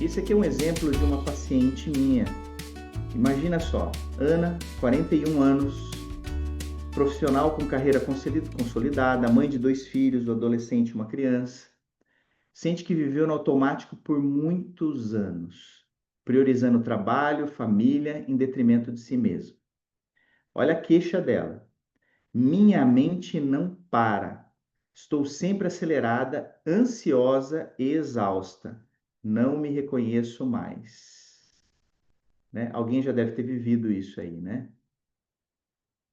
Esse aqui é um exemplo de uma paciente minha. Imagina só, Ana, 41 anos, profissional com carreira consolidada, mãe de 2 filhos, um adolescente e uma criança. Sente que viveu no automático por muitos anos, priorizando trabalho, família, em detrimento de si mesmo. Olha a queixa dela. Minha mente não para. Estou sempre acelerada, ansiosa e exausta. Não me reconheço mais. Né? Alguém já deve ter vivido isso aí, né?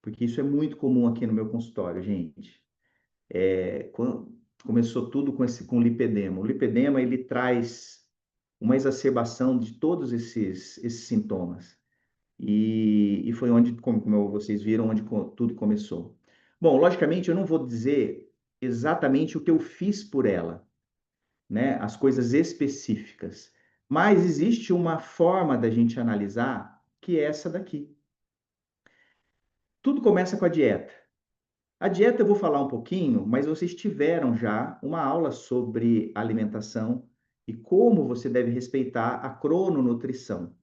Porque isso é muito comum aqui no meu consultório, gente. Começou tudo com o lipedema. O lipedema, ele traz uma exacerbação de todos esses sintomas. E foi onde, como vocês viram, onde tudo começou. Bom, logicamente, eu não vou dizer exatamente o que eu fiz por ela, né? As coisas específicas. Mas existe uma forma da gente analisar que é essa daqui. Tudo começa com a dieta. A dieta eu vou falar um pouquinho, mas vocês tiveram já uma aula sobre alimentação e como você deve respeitar a crononutrição.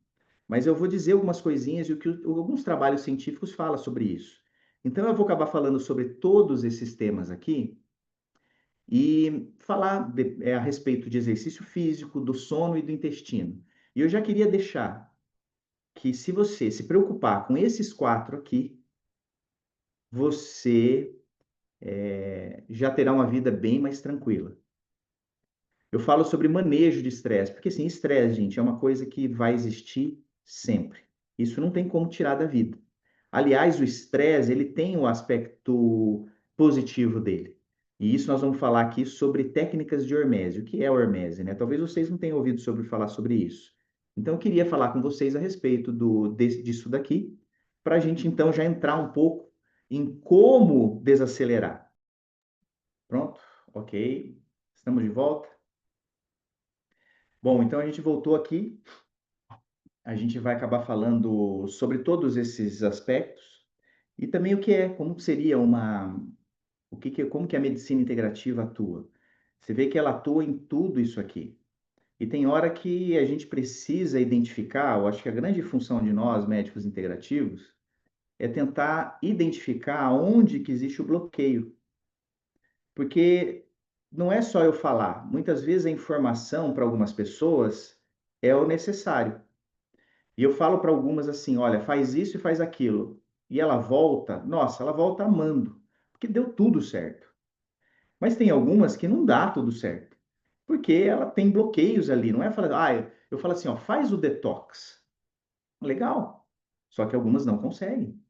Mas eu vou dizer algumas coisinhas e o que alguns trabalhos científicos falam sobre isso. Então eu vou acabar falando sobre todos esses temas aqui e falar a respeito de exercício físico, do sono e do intestino. E eu já queria deixar que se você se preocupar com esses 4 aqui, você já terá uma vida bem mais tranquila. Eu falo sobre manejo de estresse, porque assim, estresse, gente, é uma coisa que vai existir sempre. Isso não tem como tirar da vida. Aliás, o estresse, ele tem o aspecto positivo dele. E isso nós vamos falar aqui sobre técnicas de hormese. O que é hormese, né? Talvez vocês não tenham ouvido falar sobre isso. Então, eu queria falar com vocês a respeito disso daqui, para a gente então já entrar um pouco em como desacelerar. Pronto? Ok. Estamos de volta? Bom, então a gente voltou aqui. A gente vai acabar falando sobre todos esses aspectos e também como seria como que a medicina integrativa atua. Você vê que ela atua em tudo isso aqui. E tem hora que a gente precisa identificar, eu acho que a grande função de nós, médicos integrativos, é tentar identificar onde que existe o bloqueio. Porque não é só eu falar, muitas vezes a informação para algumas pessoas é o necessário. E eu falo para algumas assim, olha, faz isso e faz aquilo. E ela volta, nossa, ela volta amando, porque deu tudo certo. Mas tem algumas que não dá tudo certo, porque ela tem bloqueios ali, não é falar, eu falo assim, ó, faz o detox. Legal. Só que algumas não conseguem.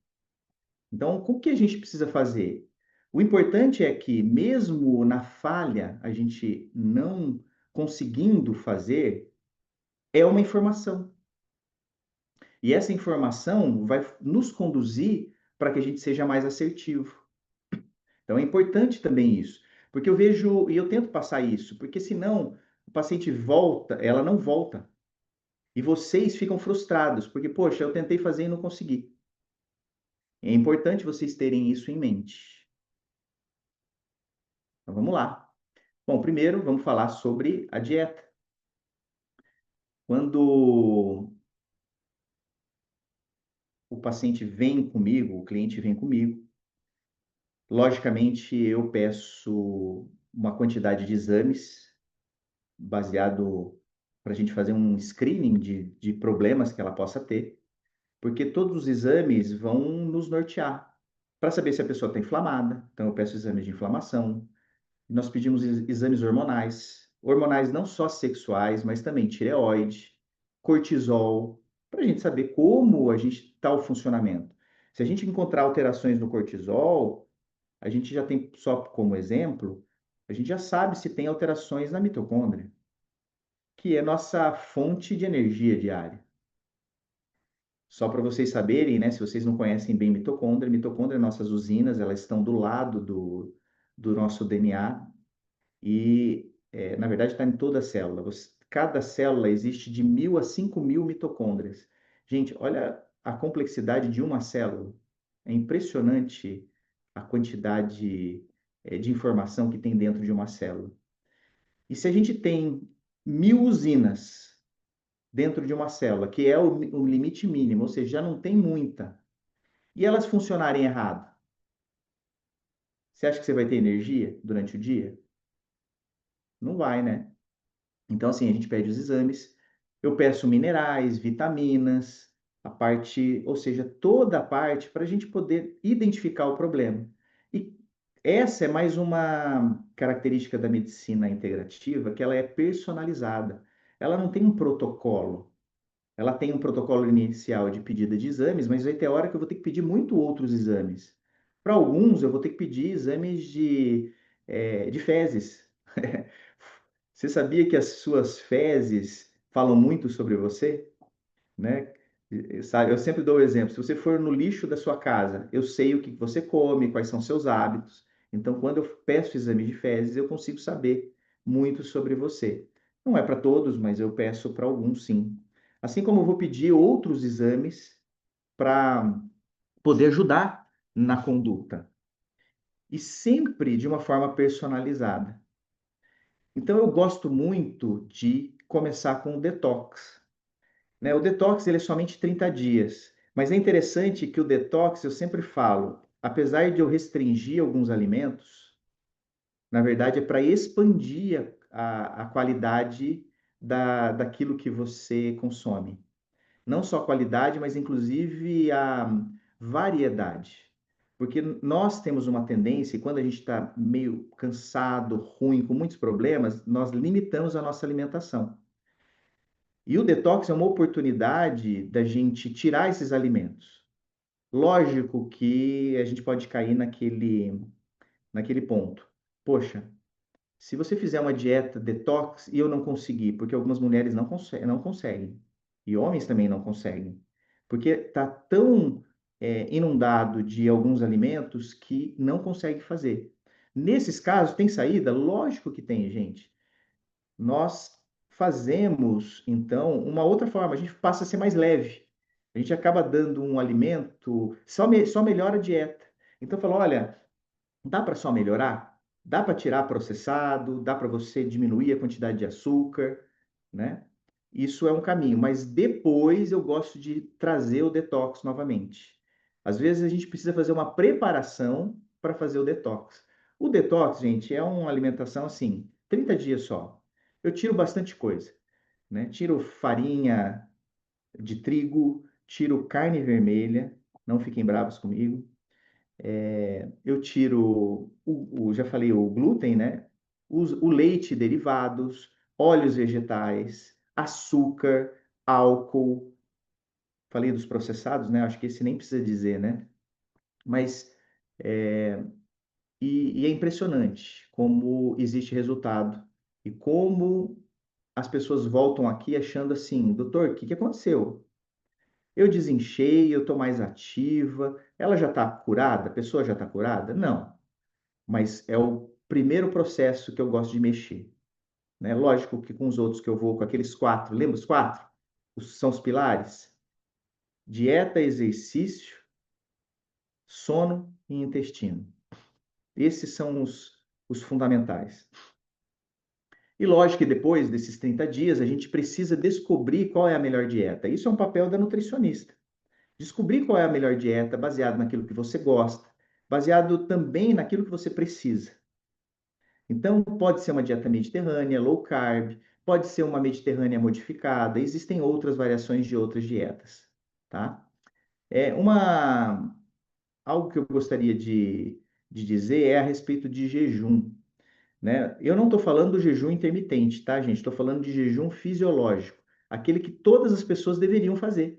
Então, o que a gente precisa fazer? O importante é que, mesmo na falha, a gente não conseguindo fazer, é uma informação. E essa informação vai nos conduzir para que a gente seja mais assertivo. Então é importante também isso, porque eu vejo e eu tento passar isso, porque senão o paciente volta, ela não volta. E vocês ficam frustrados, porque, poxa, eu tentei fazer e não consegui. É importante vocês terem isso em mente. Então vamos lá. Bom, primeiro vamos falar sobre a dieta. Quando o paciente vem comigo, o cliente vem comigo, logicamente eu peço uma quantidade de exames baseado para a gente fazer um screening de problemas que ela possa ter, porque todos os exames vão nos nortear para saber se a pessoa está inflamada. Então, eu peço exames de inflamação. Nós pedimos exames hormonais não só sexuais, mas também tireoide, cortisol, para a gente saber como a gente está o funcionamento. Se a gente encontrar alterações no cortisol, a gente já tem, só como exemplo, a gente já sabe se tem alterações na mitocôndria, que é nossa fonte de energia diária. Só para vocês saberem, né, se vocês não conhecem bem mitocôndria, nossas usinas, elas estão do lado do nosso DNA e, na verdade, está em toda a célula. Cada célula existe de 1.000 a 5.000 mitocôndrias. Gente, olha a complexidade de uma célula. É impressionante a quantidade, de informação que tem dentro de uma célula. E se a gente tem 1.000 usinas, dentro de uma célula, que é o limite mínimo, ou seja, já não tem muita. E elas funcionarem errado, você acha que você vai ter energia durante o dia? Não vai, né? Então, assim, a gente pede os exames, eu peço minerais, vitaminas, a parte, ou seja, toda a parte para a gente poder identificar o problema. E essa é mais uma característica da medicina integrativa, que ela é personalizada. Ela não tem um protocolo. Ela tem um protocolo inicial de pedida de exames, mas vai ter hora que eu vou ter que pedir muito outros exames. Para alguns, eu vou ter que pedir exames de fezes. Você sabia que as suas fezes falam muito sobre você, né? Sabe, eu sempre dou o exemplo. Se você for no lixo da sua casa, eu sei o que você come, quais são seus hábitos. Então, quando eu peço exame de fezes, eu consigo saber muito sobre você. Não é para todos, mas eu peço para alguns, sim. Assim como eu vou pedir outros exames para poder ajudar na conduta. E sempre de uma forma personalizada. Então, eu gosto muito de começar com o detox, né? O detox ele é somente 30 dias, mas é interessante que o detox, eu sempre falo, apesar de eu restringir alguns alimentos, na verdade é para expandir a qualidade daquilo que você consome. Não só a qualidade, mas inclusive a variedade. Porque nós temos uma tendência, e quando a gente está meio cansado, ruim, com muitos problemas, nós limitamos a nossa alimentação. E o detox é uma oportunidade da gente tirar esses alimentos. Lógico que a gente pode cair naquele ponto. Poxa, se você fizer uma dieta detox e eu não conseguir, porque algumas mulheres não conseguem, e homens também não conseguem, porque está tão inundado de alguns alimentos que não consegue fazer. Nesses casos, tem saída? Lógico que tem, gente. Nós fazemos, então, uma outra forma, a gente passa a ser mais leve. A gente acaba dando um alimento, só melhora a dieta. Então, fala, olha, dá para só melhorar? Dá para tirar processado, dá para você diminuir a quantidade de açúcar, né? Isso é um caminho, mas depois eu gosto de trazer o detox novamente. Às vezes a gente precisa fazer uma preparação para fazer o detox. O detox, gente, é uma alimentação assim, 30 dias só. Eu tiro bastante coisa, né? Tiro farinha de trigo, tiro carne vermelha, não fiquem bravos comigo. Eu tiro, já falei, o glúten, né? O leite, derivados, óleos vegetais, açúcar, álcool. Falei dos processados, né? Acho que esse nem precisa dizer, né? Mas, e é impressionante como existe resultado e como as pessoas voltam aqui achando assim, doutor, o que que aconteceu? Eu desinchei, eu estou mais ativa, ela já está curada? A pessoa já está curada? Não. Mas é o primeiro processo que eu gosto de mexer, né? Lógico que com os outros que eu vou, com aqueles quatro, lembra os quatro? São os pilares: dieta, exercício, sono e intestino. Esses são os fundamentais. E lógico que depois desses 30 dias, a gente precisa descobrir qual é a melhor dieta. Isso é um papel da nutricionista. Descobrir qual é a melhor dieta baseado naquilo que você gosta, baseado também naquilo que você precisa. Então, pode ser uma dieta mediterrânea, low carb, pode ser uma mediterrânea modificada, existem outras variações de outras dietas, tá? Algo que eu gostaria de dizer é a respeito de jejum, né? Eu não estou falando do jejum intermitente, tá, gente? Estou falando de jejum fisiológico, aquele que todas as pessoas deveriam fazer,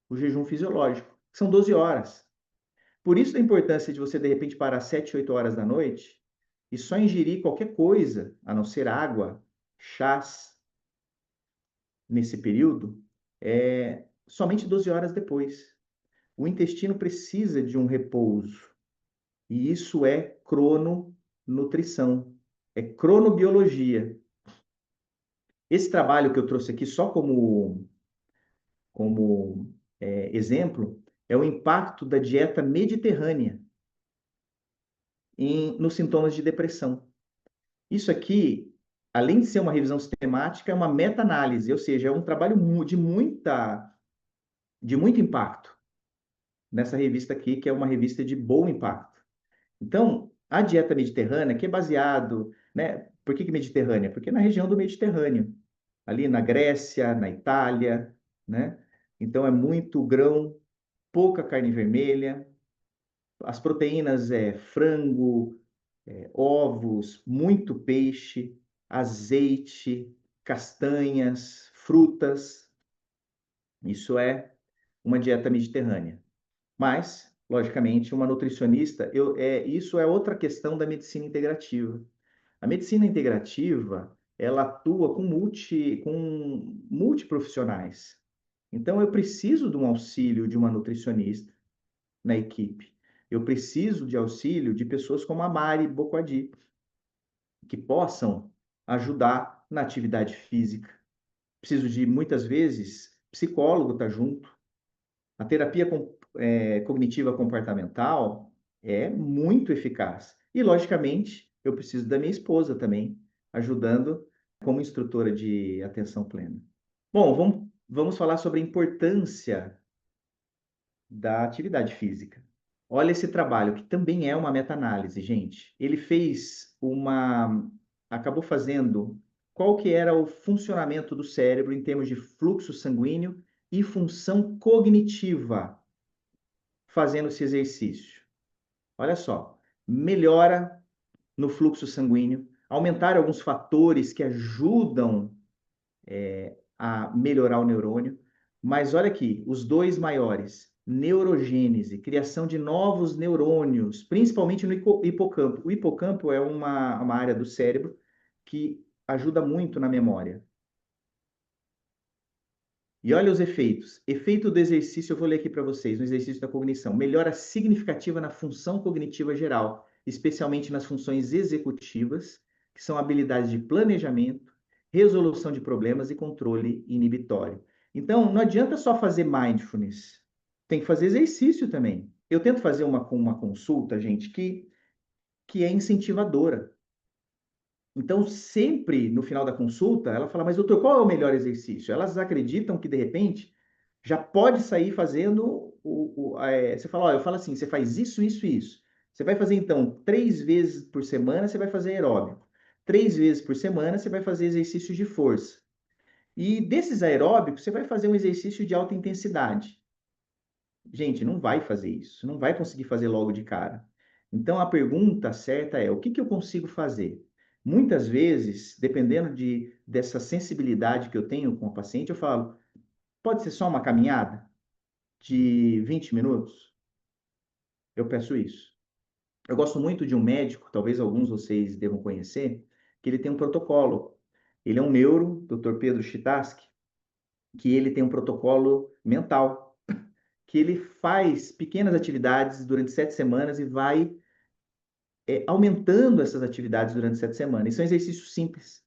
o jejum fisiológico, que são 12 horas. Por isso a importância de você, de repente, parar 7, 8 horas da noite e só ingerir qualquer coisa, a não ser água, chás, nesse período, somente 12 horas depois. O intestino precisa de um repouso. E isso é crononutrição, é cronobiologia. Esse trabalho que eu trouxe aqui só como exemplo é o impacto da dieta mediterrânea nos sintomas de depressão. Isso aqui além de ser uma revisão sistemática, é uma meta-análise, ou seja, é um trabalho de muito impacto nessa revista aqui, que é uma revista de bom impacto. Então, a dieta mediterrânea, que é baseado, né? Por que Mediterrânea? Porque é na região do Mediterrâneo, ali na Grécia, na Itália, né? Então é muito grão, pouca carne vermelha, as proteínas é frango, ovos, muito peixe, azeite, castanhas, frutas. Isso é uma dieta mediterrânea. Mas, logicamente, uma nutricionista, isso é outra questão da medicina integrativa. A medicina integrativa, ela atua com multiprofissionais. Então, eu preciso de um auxílio de uma nutricionista na equipe. Eu preciso de auxílio de pessoas como a Mari Bocoadi, que possam ajudar na atividade física. Preciso de, muitas vezes, psicólogo estar junto. A terapia cognitiva comportamental é muito eficaz. E, logicamente, eu preciso da minha esposa também, ajudando como instrutora de atenção plena. Bom, vamos falar sobre a importância da atividade física. Olha esse trabalho, que também é uma meta-análise, gente. Ele acabou fazendo qual que era o funcionamento do cérebro em termos de fluxo sanguíneo e função cognitiva fazendo esse exercício. Olha só, melhora no fluxo sanguíneo, aumentar alguns fatores que ajudam a melhorar o neurônio. Mas olha aqui, os dois maiores, neurogênese, criação de novos neurônios, principalmente no hipocampo. O hipocampo é uma área do cérebro que ajuda muito na memória. E olha os efeitos. Efeito do exercício, eu vou ler aqui para vocês, no exercício da cognição. Melhora significativa na função cognitiva geral, especialmente nas funções executivas, que são habilidades de planejamento, resolução de problemas e controle inibitório. Então, não adianta só fazer mindfulness, tem que fazer exercício também. Eu tento fazer uma consulta, gente, que é incentivadora. Então, sempre no final da consulta, ela fala, mas doutor, qual é o melhor exercício? Elas acreditam que, de repente, já pode sair fazendo você fala, olha, eu falo assim, você faz isso, isso e isso. Você vai fazer, então, 3 vezes por semana, você vai fazer aeróbico. 3 vezes por semana, você vai fazer exercícios de força. E desses aeróbicos, você vai fazer um exercício de alta intensidade. Gente, não vai fazer isso, não vai conseguir fazer logo de cara. Então a pergunta certa é: o que eu consigo fazer? Muitas vezes, dependendo dessa sensibilidade que eu tenho com o paciente, eu falo: pode ser só uma caminhada de 20 minutos? Eu peço isso. Eu gosto muito de um médico, talvez alguns de vocês devam conhecer, que ele tem um protocolo. Ele é um neuro, Dr. Pedro Chitaski, que ele tem um protocolo mental, que ele faz pequenas atividades durante 7 semanas e vai aumentando essas atividades durante 7 semanas. E são exercícios simples,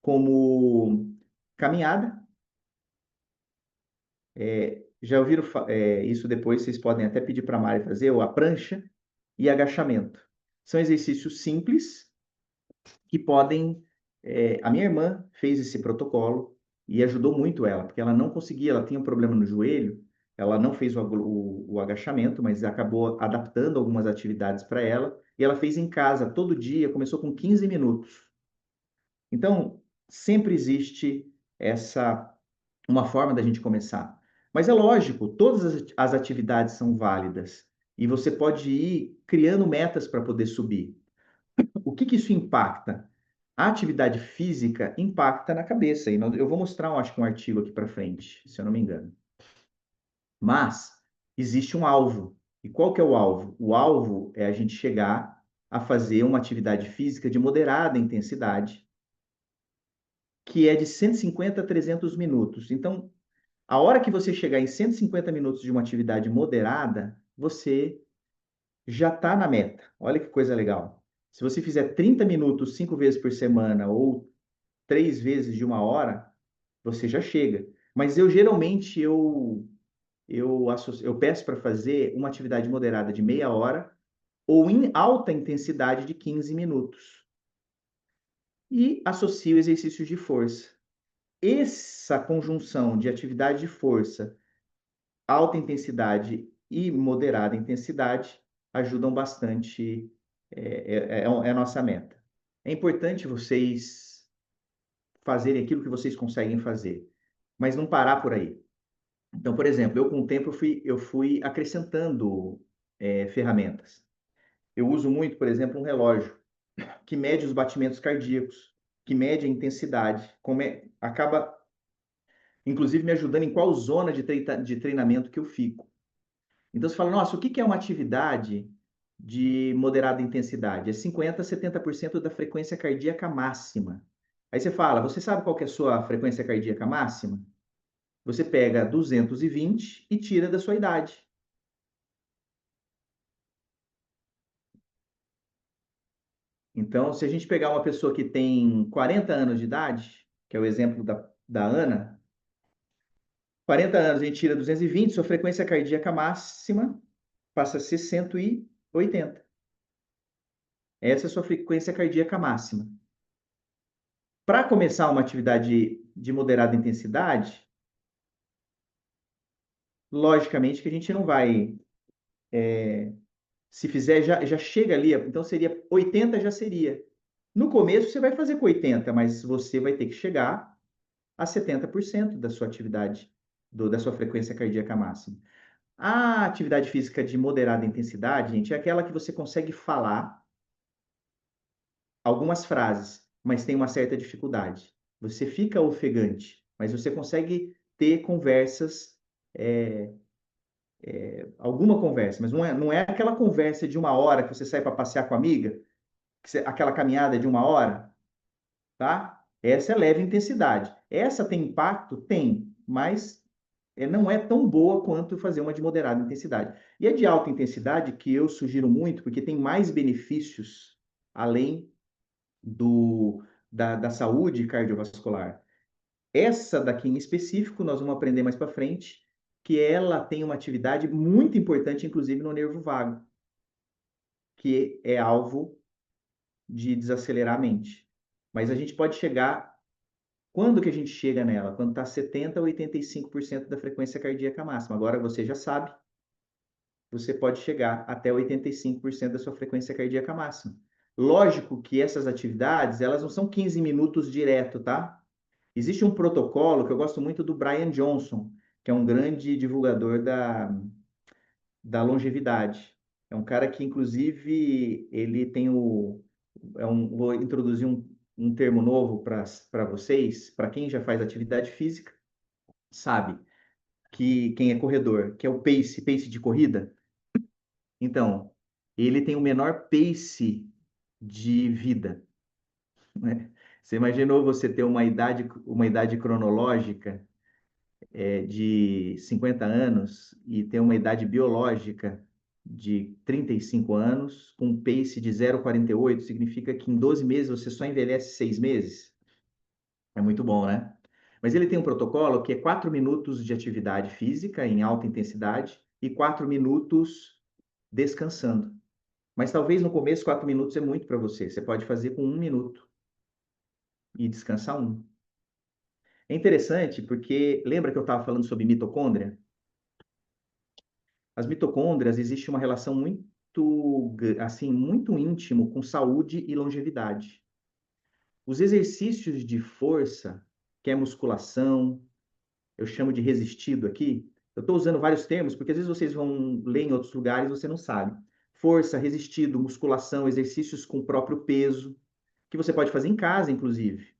como caminhada. Já ouviram isso depois, vocês podem até pedir para a Mari fazer, ou a prancha e agachamento. São exercícios simples que podem. A minha irmã fez esse protocolo e ajudou muito ela, porque ela não conseguia, ela tinha um problema no joelho, ela não fez o agachamento, mas acabou adaptando algumas atividades para ela, e ela fez em casa todo dia, começou com 15 minutos. Então, sempre existe essa uma forma da gente começar. Mas é lógico, todas as atividades são válidas e você pode ir criando metas para poder subir. O que isso impacta? A atividade física impacta na cabeça. E eu vou mostrar, acho que um artigo aqui para frente, se eu não me engano. Mas existe um alvo. E qual que é o alvo? O alvo é a gente chegar a fazer uma atividade física de moderada intensidade, que é de 150 a 300 minutos. Então, a hora que você chegar em 150 minutos de uma atividade moderada, você já está na meta. Olha que coisa legal. Se você fizer 30 minutos 5 vezes por semana ou 3 vezes de 1 hora, você já chega. Mas eu geralmente eu peço para fazer uma atividade moderada de meia hora ou em alta intensidade de 15 minutos. e associo exercícios de força. Essa conjunção de atividade de força, alta intensidade e moderada intensidade ajudam bastante, é a nossa meta. É importante vocês fazerem aquilo que vocês conseguem fazer, mas não parar por aí. Então, por exemplo, eu com o tempo eu fui acrescentando ferramentas. Eu uso muito, por exemplo, um relógio que mede os batimentos cardíacos, que mede a intensidade, acaba inclusive me ajudando em qual zona de treinamento que eu fico. Então você fala, nossa, o que que é uma atividade de moderada intensidade? É 50 a 70% da frequência cardíaca máxima. Aí você fala, você sabe qual que é a sua frequência cardíaca máxima? Você pega 220 e tira da sua idade. Então, se a gente pegar uma pessoa que tem 40 anos de idade, que é o exemplo da Ana, 40 anos a gente tira 220, sua frequência cardíaca máxima passa a ser 180. Essa é a sua frequência cardíaca máxima. Para começar uma atividade de moderada intensidade, logicamente que a gente não vai, se fizer, já chega ali, então seria 80 já seria. No começo você vai fazer com 80, mas você vai ter que chegar a 70% da sua atividade, da sua frequência cardíaca máxima. A atividade física de moderada intensidade, gente, é aquela que você consegue falar algumas frases, mas tem uma certa dificuldade. Você fica ofegante, mas você consegue ter conversas, é, alguma conversa, mas não é aquela conversa de uma hora que você sai para passear com a amiga, aquela caminhada de uma hora, tá? Essa é leve intensidade. Essa tem impacto? Tem, mas não é tão boa quanto fazer uma de moderada intensidade. E a de alta intensidade, que eu sugiro muito, porque tem mais benefícios além da saúde cardiovascular. Essa daqui em específico, nós vamos aprender mais para frente, que ela tem uma atividade muito importante, inclusive no nervo vago, que é alvo de desacelerar a mente. Mas a gente pode chegar. Quando que a gente chega nela? Quando está 70% a 85% da frequência cardíaca máxima. Agora você já sabe, você pode chegar até 85% da sua frequência cardíaca máxima. Lógico que essas atividades, elas não são 15 minutos direto, tá? Existe um protocolo que eu gosto muito do Brian Johnson, que é um grande divulgador da longevidade. É um cara que, inclusive, ele tem vou introduzir um termo novo para vocês, para quem já faz atividade física, sabe, que quem é corredor, que é o pace de corrida. Então, ele tem o menor pace de vida, né? Você imaginou você ter uma idade cronológica de 50 anos e ter uma idade biológica de 35 anos, com um pace de 0,48, significa que em 12 meses você só envelhece 6 meses? É muito bom, né? Mas ele tem um protocolo que é 4 minutos de atividade física em alta intensidade e 4 minutos descansando. Mas talvez no começo 4 minutos é muito para você. Você pode fazer com 1 minuto e descansar um. É interessante porque lembra que eu estava falando sobre mitocôndria? As mitocôndrias existe uma relação assim, muito íntimo com saúde e longevidade. Os exercícios de força, que é musculação, eu chamo de resistido aqui. Eu estou usando vários termos porque às vezes vocês vão ler em outros lugares e você não sabe. Força, resistido, musculação, exercícios com o próprio peso, que você pode fazer em casa, inclusive.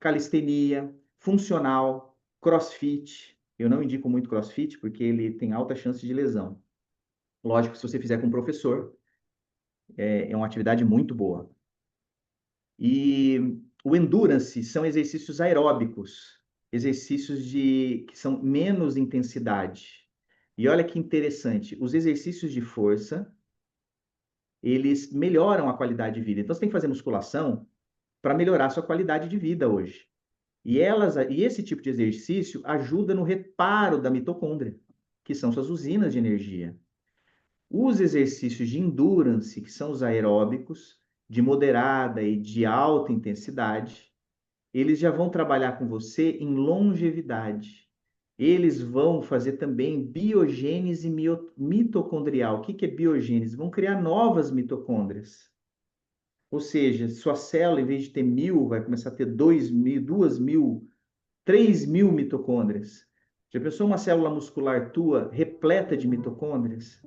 Calistenia, funcional, crossfit. Eu não indico muito crossfit porque ele tem alta chance de lesão. Lógico, se você fizer com um professor, é uma atividade muito boa. E o endurance são exercícios aeróbicos, exercícios que são menos intensidade. E olha que interessante, os exercícios de força, eles melhoram a qualidade de vida. Então você tem que fazer musculação para melhorar a sua qualidade de vida hoje. E esse tipo de exercício ajuda no reparo da mitocôndria, que são suas usinas de energia. Os exercícios de endurance, que são os aeróbicos, de moderada e de alta intensidade, eles já vão trabalhar com você em longevidade. Eles vão fazer também biogênese mitocondrial. O que é biogênese? Vão criar novas mitocôndrias. Ou seja, sua célula, em vez de ter 1.000, vai começar a ter 2.000, 2.000, 3.000 mitocôndrias. Já pensou uma célula muscular tua repleta de mitocôndrias?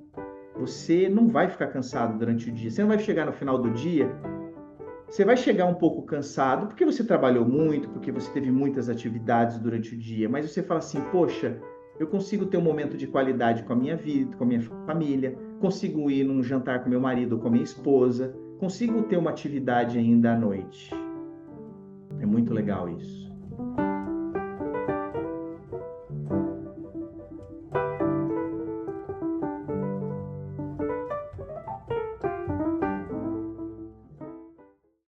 Você não vai ficar cansado durante o dia. Você não vai chegar no final do dia, você vai chegar um pouco cansado, porque você trabalhou muito, porque você teve muitas atividades durante o dia, mas você fala assim, poxa, eu consigo ter um momento de qualidade com a minha vida, com a minha família, consigo ir num jantar com meu marido ou com a minha esposa, consigo ter uma atividade ainda à noite. É muito legal isso.